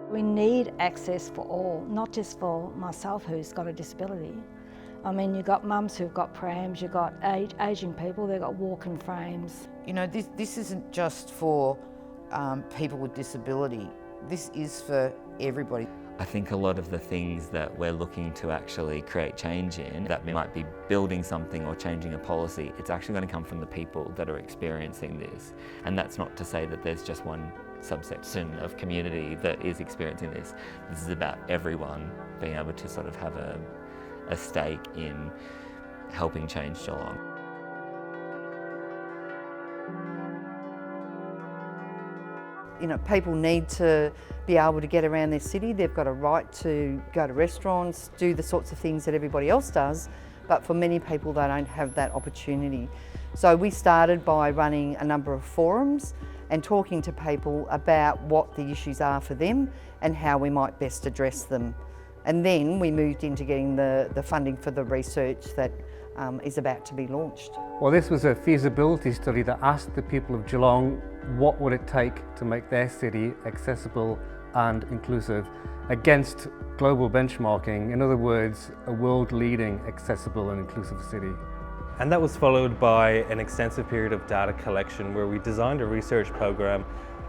We need access for all, not just for myself who's got a disability. I mean, you've got mums who've got prams, you've got ageing people, they've got walking frames. You know, this isn't just for people with disability. This is for everybody. I think a lot of the things that we're looking to actually create change in, that we might be building something or changing a policy, it's actually going to come from the people that are experiencing this. And that's not to say that there's just one subsection of community that is experiencing this. This is about everyone being able to sort of have a stake in helping change Geelong. You know, people need to be able to get around their city. They've got a right to go to restaurants, do the sorts of things that everybody else does, but for many people they don't have that opportunity. So we started by running a number of forums and talking to people about what the issues are for them and how we might best address them. And then we moved into getting the funding for the research that is about to be launched. Well, this was a feasibility study that asked the people of Geelong what would it take to make their city accessible and inclusive against global benchmarking. In other words, a world-leading accessible and inclusive city. And that was followed by an extensive period of data collection where we designed a research program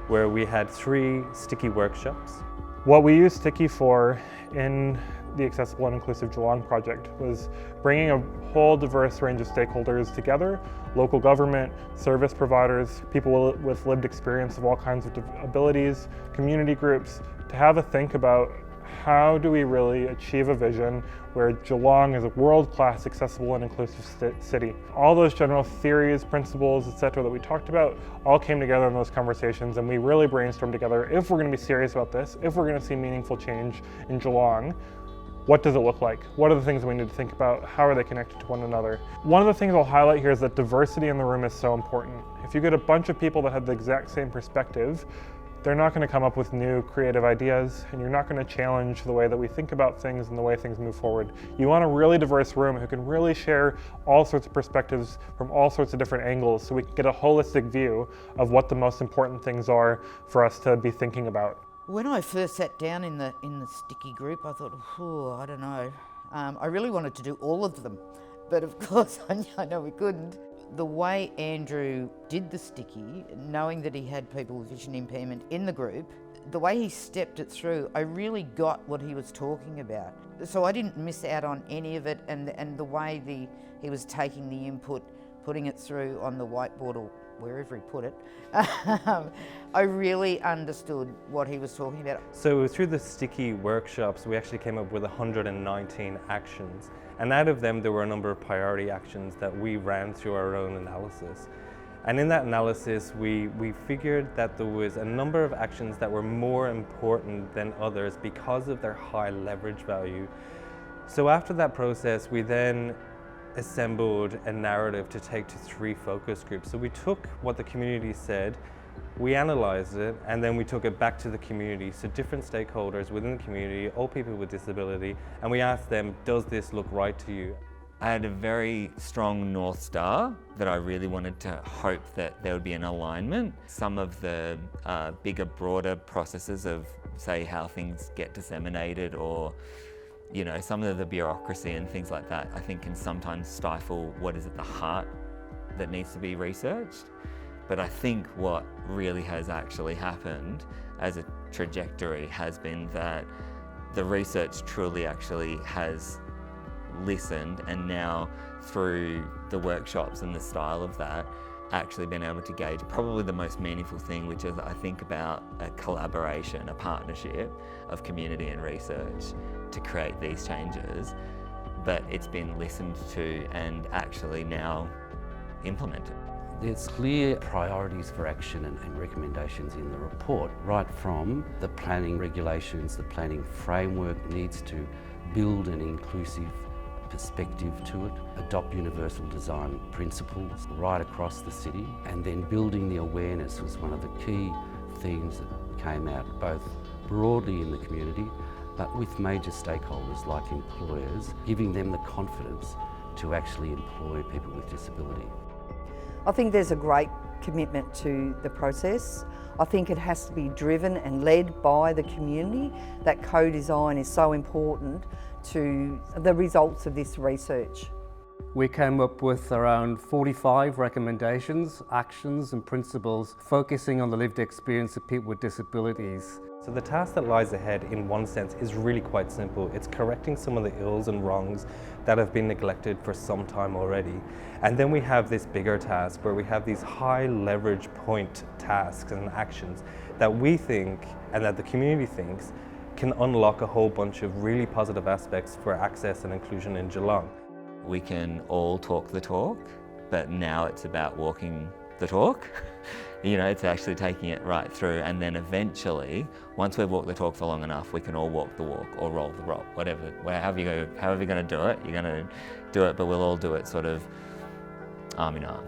where we had 3 sticky workshops. What we used Sticky for in the Accessible and Inclusive Geelong project was bringing a whole diverse range of stakeholders together, local government, service providers, people with lived experience of all kinds of abilities, community groups, to have a think about how do we really achieve a vision where Geelong is a world-class accessible and inclusive city. All those general theories, principles, etc. that we talked about all came together in those conversations, and we really brainstormed together, if we're going to be serious about this, if we're going to see meaningful change in Geelong, what does it look like? What are the things that we need to think about? How are they connected to one another? One of the things I'll highlight here is that diversity in the room is so important. If you get a bunch of people that have the exact same perspective, they're not going to come up with new creative ideas, and you're not going to challenge the way that we think about things and the way things move forward. You want a really diverse room who can really share all sorts of perspectives from all sorts of different angles so we can get a holistic view of what the most important things are for us to be thinking about. When I first sat down in the Sticky group, I thought, oh, I don't know. I really wanted to do all of them, but of course I know we couldn't. The way Andrew did the Sticky, knowing that he had people with vision impairment in the group, the way he stepped it through, I really got what he was talking about. So I didn't miss out on any of it, and the way he was taking the input, putting it through on the whiteboard or wherever he put it, I really understood what he was talking about. So through the Sticky workshops, we actually came up with 119 actions. And out of them, there were a number of priority actions that we ran through our own analysis. And in that analysis, we figured that there was a number of actions that were more important than others because of their high leverage value. So after that process, we then assembled a narrative to take to 3 focus groups. So we took what the community said, we analysed it, and then we took it back to the community, so different stakeholders within the community, all people with disability, and we asked them, does this look right to you? I had a very strong North Star that I really wanted to hope that there would be an alignment. Some of the bigger, broader processes of, say, how things get disseminated, or you know, some of the bureaucracy and things like that, I think can sometimes stifle what is at the heart that needs to be researched. But I think what really has actually happened as a trajectory has been that the research truly actually has listened, and now through the workshops and the style of that, actually been able to gauge probably the most meaningful thing, which is I think about a collaboration, a partnership of community and research to create these changes, but it's been listened to and actually now implemented. There's clear priorities for action and recommendations in the report, right from the planning regulations. The planning framework needs to build an inclusive perspective to it, adopt universal design principles right across the city, and then building the awareness was one of the key themes that came out both broadly in the community but with major stakeholders like employers, giving them the confidence to actually employ people with disability. I think there's a great commitment to the process. I think it has to be driven and led by the community. That co-design is so important to the results of this research. We came up with around 45 recommendations, actions and principles focusing on the lived experience of people with disabilities. So the task that lies ahead, in one sense, is really quite simple. It's correcting some of the ills and wrongs that have been neglected for some time already. And then we have this bigger task where we have these high leverage point tasks and actions that we think, and that the community thinks, can unlock a whole bunch of really positive aspects for access and inclusion in Geelong. We can all talk the talk, but now it's about walking the talk. You know, it's actually taking it right through, and then eventually, once we've walked the talk for long enough, we can all walk the walk or roll the roll, whatever, however you're going to do it, you're going to do it, but we'll all do it sort of arm in arm.